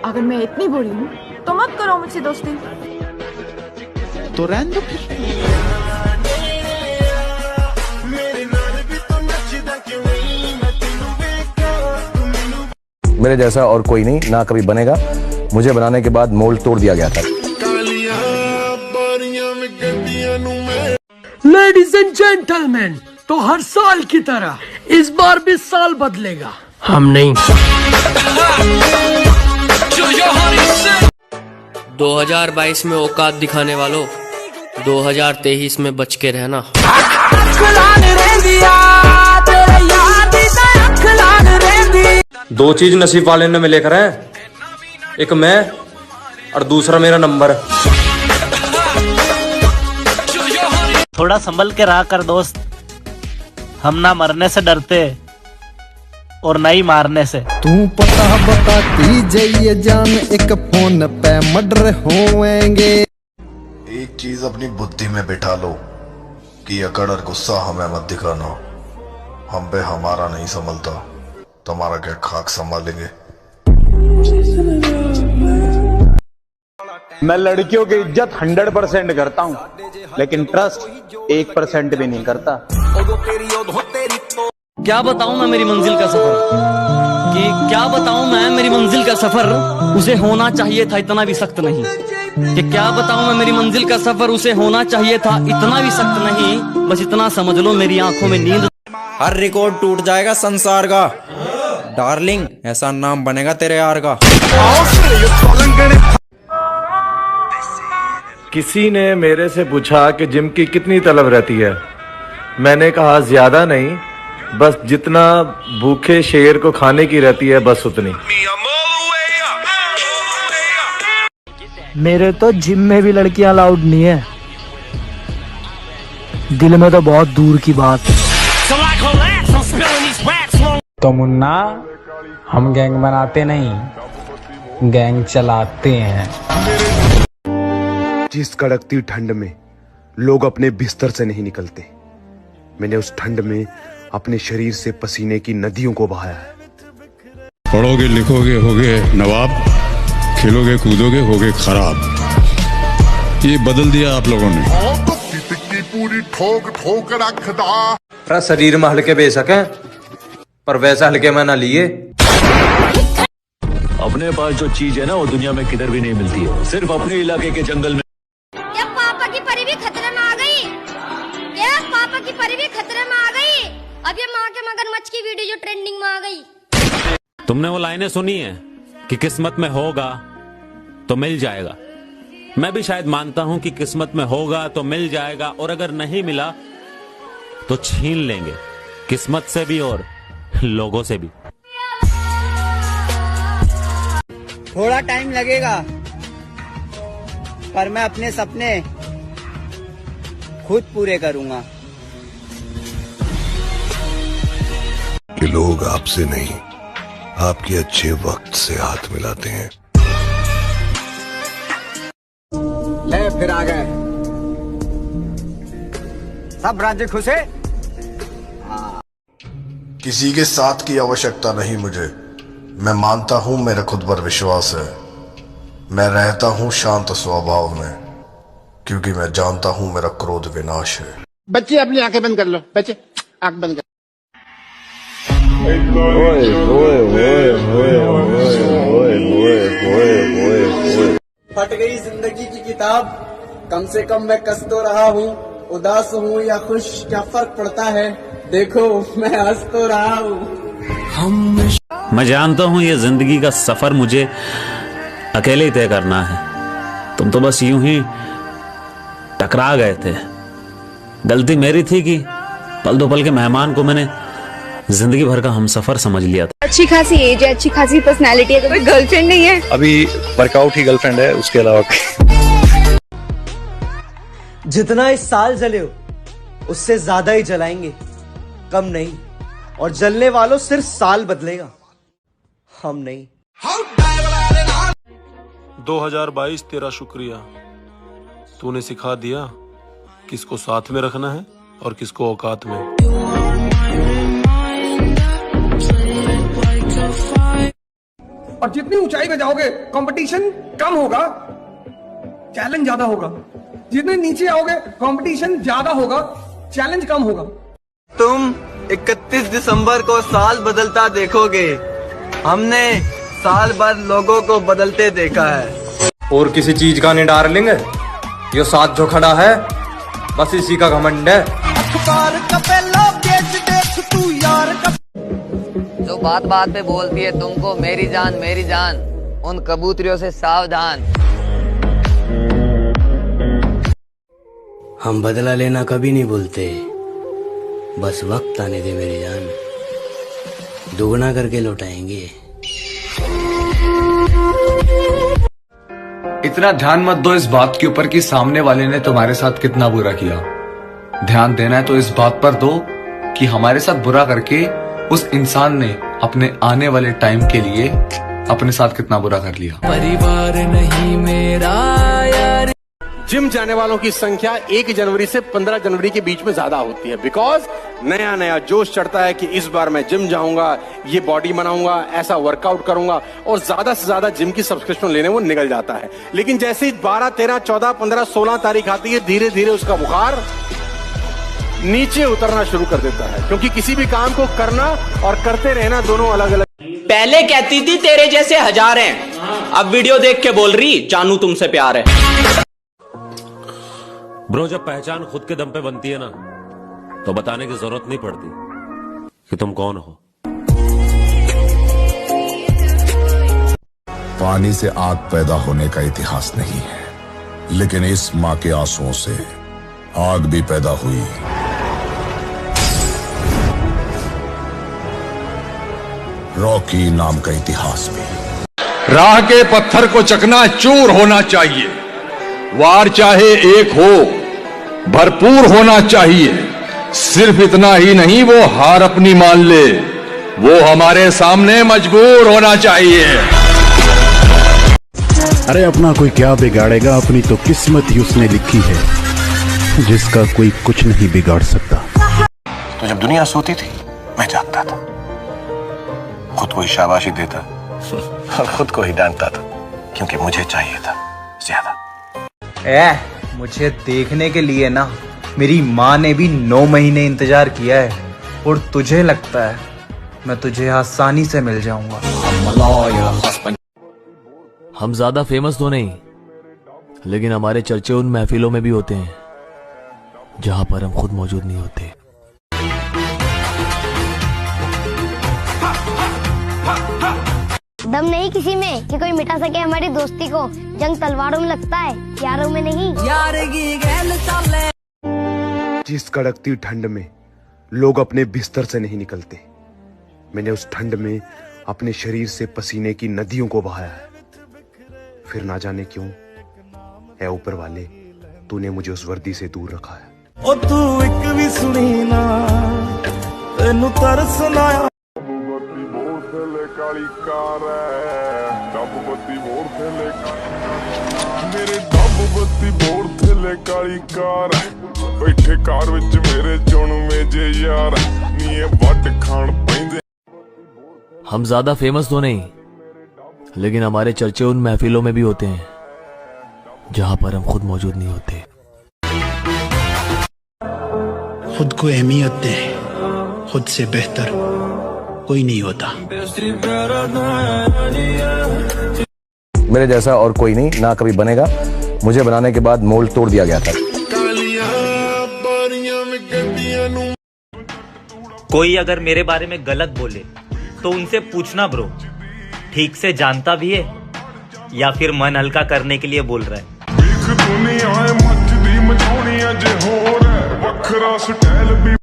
अगर मैं इतनी बुरी हूँ तो मत करो मुझसे दोस्ती। तो रहने दो फिर। मेरे जैसा और कोई नहीं, ना कभी बनेगा। मुझे बनाने के बाद मोल्ड तोड़ दिया गया था। लेडीज एंड जेंटलमैन, तो हर साल की तरह इस बार भी साल बदलेगा, हम नहीं। 2022 में औकात दिखाने वालों, 2023 में बच के रहना। दो चीज नसीब वाले ने मिले कर हैं, एक मैं और दूसरा मेरा नंबर। थोड़ा संभल के रहा कर दोस्त, हम ना मरने से डरते और ना ही मारने से। तू पता बताती जाइए जान, एक फोन पे मर्डर होएंगे। एक चीज अपनी बुद्धि में बिठा लो कि अकड़ और गुस्सा हमें मत दिखाना। हम पे हमारा नहीं संभलता, तुम्हारा क्या खाक संभालेंगे। मैं लड़कियों की इज्जत 100% करता हूँ, लेकिन ट्रस्ट 1% भी नहीं करता। क्या बताऊं मैं मेरी मंजिल का सफर, कि क्या बताऊं मैं मेरी मंजिल का सफर, उसे होना चाहिए था इतना भी सख्त नहीं। कि क्या बताऊं मैं मेरी मंजिल का सफर, उसे होना चाहिए था इतना भी सख्त नहीं। बस इतना समझ लो मेरी आंखों में नींद। हर रिकॉर्ड टूट जाएगा संसार का, डार्लिंग ऐसा नाम बनेगा तेरे यार का। किसी ने मेरे से पूछा कि जिम की कितनी तलब रहती है। मैंने कहा ज्यादा नहीं, बस जितना भूखे शेर को खाने की रहती है, बस उतनी। मेरे तो जिम में भी लड़कियां अलाउड नहीं है, दिल में तो बहुत दूर की बात। तो मुन्ना, हम गैंग बनाते नहीं, गैंग चलाते हैं। जिस कड़कती ठंड में लोग अपने बिस्तर से नहीं निकलते, मैंने उस ठंड में अपने शरीर से पसीने की नदियों को बहाया है। पढ़ोगे लिखोगे होगे नवाब, खेलोगे कूदोगे होगे खराब। ये बदल दिया आप लोगों ने। पूरी ठोक ठोक रखदा। शरीर में हल्के बेशक हैं, पर वैसा हल्के में ना लिए। अपने पास जो चीज है ना, वो दुनिया में किधर भी नहीं मिलती है, सिर्फ अपने इलाके के जंगल में। क्या पापा की परी भी खतरे में आ गई? क्या पापा की परी भी खतरे में आ गई? अब ये माँ के मगरमच्छ की वीडियो जो ट्रेंडिंग में आ गई। तुमने वो लाइनें सुनी है कि किस्मत में होगा तो मिल जाएगा। मैं भी शायद मानता हूं कि किस्मत में होगा तो मिल जाएगा, और अगर नहीं मिला तो छीन लेंगे, किस्मत से भी और लोगों से भी। थोड़ा टाइम लगेगा, पर मैं अपने सपने खुद पूरे करूंगा। कि लोग आपसे नहीं, आपके अच्छे वक्त से हाथ मिलाते हैं। ले फिर आ गए सब राजी खुश है। किसी के साथ की आवश्यकता नहीं मुझे। मैं मानता हूं मेरा खुद पर विश्वास है। मैं रहता हूं शांत स्वभाव में, क्योंकि मैं जानता हूं मेरा क्रोध विनाश है। बच्चे अपनी आंखें बंद कर लो, बच्चे आंख बंद कर। फट गई जिंदगी की किताब, कम से कम मैं कस तो रहा हूँ। उदास हूँ या खुश क्या फर्क पड़ता है, देखो मैं हंस तो रहा हूँ। मैं जानता हूं ये जिंदगी का सफर मुझे अकेले ही तय करना है। तुम तो बस यूं ही टकरा गए थे। गलती मेरी थी कि पल दो पल के मेहमान को मैंने जिंदगी भर का हमसफर समझ लिया था। अच्छी खासी एज है, अच्छी खासी पर्सनैलिटी है, तो कोई गर्लफ्रेंड नहीं है। अभी वर्कआउट ही गर्लफ्रेंड है, उसके अलावा। जितना इस साल जले हो उससे ज्यादा ही जलाएंगे, कम नहीं। और जलने वालों सिर्फ साल बदलेगा, हम नहीं। 2022 तेरा शुक्रिया, तूने सिखा दिया किसको साथ में रखना है और किसको औकात में। और जितनी ऊंचाई में जाओगे कंपटीशन कम होगा, चैलेंज ज्यादा होगा। जितने नीचे आओगे कंपटीशन ज्यादा होगा, चैलेंज कम होगा। तुम 31 दिसंबर को साल बदलता देखोगे। हमने साल भर लोगों को बदलते देखा है। और किसी चीज का नहीं डार्लिंग, ये साथ जो खड़ा है बस इसी का घमंड है। जो बात बात पे बोलती है तुमको मेरी जान, उन कबूतरियों से सावधान। हम बदला लेना कभी नहीं भूलते, बस वक्त आने दे मेरी जान, दुगना करके लौटाएंगे। इतना ध्यान मत दो इस बात के ऊपर कि सामने वाले ने तुम्हारे साथ कितना बुरा किया। ध्यान देना है तो इस बात पर दो कि हमारे साथ बुरा करके उस इंसान ने अपने आने वाले टाइम के लिए अपने साथ कितना बुरा कर लिया। परिवार नहीं मेरा यार। जिम जाने वालों की संख्या 1 जनवरी से 15 जनवरी के बीच में ज्यादा होती है, बिकॉज नया नया जोश चढ़ता है कि इस बार मैं जिम जाऊंगा, ये बॉडी बनाऊंगा, ऐसा वर्कआउट करूंगा, और ज्यादा से ज्यादा जिम की सब्सक्रिप्शन लेने वो निकल जाता है। लेकिन जैसे ही 12, 13, 14, 15, 16 तारीख आती है, धीरे धीरे उसका बुखार नीचे उतरना शुरू कर देता है, क्योंकि किसी भी काम को करना और करते रहना दोनों अलग अलग। पहले कहती थी तेरे जैसे हजार हैं, अब वीडियो देख के बोल रही जानू तुमसे प्यार है। ब्रो, जब पहचान खुद के दम पे बनती है ना, तो बताने की जरूरत नहीं पड़ती कि तुम कौन हो। पानी से आग पैदा होने का इतिहास नहीं है, लेकिन इस माँ के आंसुओं से आग भी पैदा हुई। रॉकी नाम का इतिहास भी। राह के पत्थर को चकनाचूर होना चाहिए, वार चाहे एक हो, भरपूर होना चाहिए। सिर्फ इतना ही नहीं, वो हार अपनी मान ले, वो हमारे सामने मजबूर होना चाहिए। अरे अपना कोई क्या बिगाड़ेगा, अपनी तो किस्मत ही उसने लिखी है, जिसका कोई कुछ नहीं बिगाड़ सकता। तो जब दुनिया सोती थी मैं जागता था, खुद को ही शाबाशी देता और खुद को ही डांटता था, क्योंकि मुझे चाहिए था ज्यादा। मुझे देखने के लिए ना मेरी माँ ने भी 9 महीने इंतजार किया है, और तुझे लगता है मैं तुझे आसानी से मिल जाऊंगा। हम ज्यादा फेमस तो नहीं, लेकिन हमारे चर्चे उन महफिलों में भी होते हैं जहां पर हम खुद मौजूद नहीं होते। दम नहीं किसी में कि कोई मिटा सके हमारी दोस्ती को, जंग तलवारों में लगता है, यारों में नहीं। जिस कड़कती ठंड में लोग अपने बिस्तर से नहीं निकलते, मैंने उस ठंड में अपने शरीर से पसीने की नदियों को बहाया है। फिर ना जाने क्यों है ऊपर वाले, तूने मुझे उस वर्दी से दूर रखा है। ओ तू एक भी सुनी ना, तेनू तरस ना आया। काली कार डब बत्ती मोड़ थले, मेरे डब बत्ती मोड़ थले काली कार, बैठे कार विच मेरे चुन में जे यार, नीए वड खान पैंदे। हम ज्यादा फेमस तो नहीं, लेकिन हमारे चर्चे उन महफिलों में भी होते हैं जहां पर हम खुद मौजूद नहीं होते। खुद को अहमियत दे, खुद से बेहतर कोई नहीं होता। मेरे जैसा और कोई नहीं, ना कभी बनेगा। मुझे बनाने के बाद मोल्ड तोड़ दिया गया था। कोई अगर मेरे बारे में गलत बोले तो उनसे पूछना ब्रो, ठीक से जानता भी है या फिर मन हल्का करने के लिए बोल रहा है।